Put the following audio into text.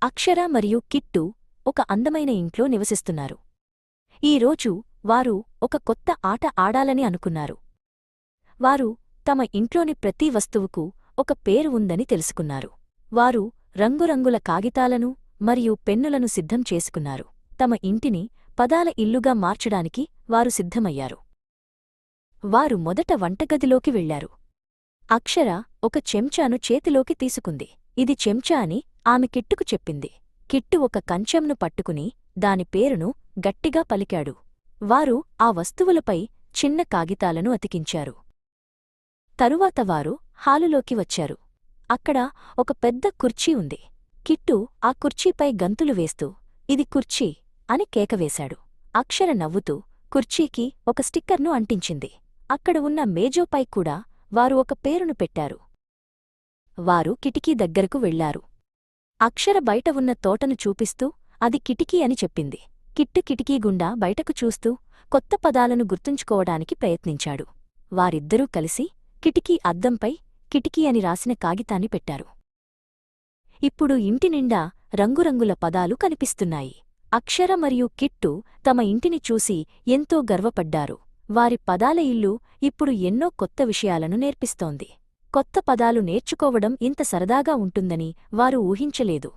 అక్షర మరియు కిట్టు ఒక అందమైన ఇంట్లో నివసిస్తున్నారు. ఈరోజు వారు ఒక కొత్త ఆట ఆడాలని అనుకున్నారు. వారు తమ ఇంట్లోని ప్రతి వస్తువుకు ఒక పేరు ఉందని తెలుసుకున్నారు. వారు రంగురంగుల కాగితాలను మరియు పెన్నులను సిద్ధం చేసుకున్నారు. తమ ఇంటిని పదాల ఇల్లుగా మార్చడానికి వారు సిద్ధమయ్యారు. వారు మొదట వంటగదిలోకి వెళ్లారు. అక్షర ఒక చెంచాను చేతిలోకి తీసుకుంది. ఇది చెంచా అని ఆమె కిట్టుకు చెప్పింది. కిట్టు ఒక కంచెంను పట్టుకుని దాని పేరును గట్టిగా పలికాడు. వారు ఆ వస్తువులపై చిన్న కాగితాలను అతికించారు. తరువాత వారు హాలులోకి వచ్చారు. అక్కడ ఒక పెద్ద కుర్చీ ఉంది. కిట్టు ఆ కుర్చీపై గంతులు వేస్తూ ఇది కుర్చీ అని కేకవేశాడు. అక్షర నవ్వుతూ కుర్చీకి ఒక స్టిక్కర్ను అంటించింది. అక్కడ ఉన్న మేజోపై కూడా వారు ఒక పేరును పెట్టారు. వారు కిటికీ దగ్గరకు వెళ్లారు. అక్షర బయట ఉన్న తోటను చూపిస్తూ అది కిటికీ అని చెప్పింది. కిట్టు కిటికీ గుండా బయటకు చూస్తూ కొత్త పదాలను గుర్తుంచుకోవడానికి ప్రయత్నించాడు. వారిద్దరూ కలిసి కిటికీ అద్దంపై కిటికీ అని రాసిన కాగితాన్ని పెట్టారు. ఇప్పుడు ఇంటినిండా రంగురంగుల పదాలు కనిపిస్తున్నాయి. అక్షర మరియు కిట్టు తమ ఇంటిని చూసి ఎంతో గర్వపడ్డారు. వారి పదాల ఇల్లు ఇప్పుడు ఎన్నో కొత్త విషయాలను నేర్పిస్తోంది. కొత్త పదాలు నేర్చుకోవడం ఇంత సరదాగా ఉంటుందని వారు ఊహించలేదు.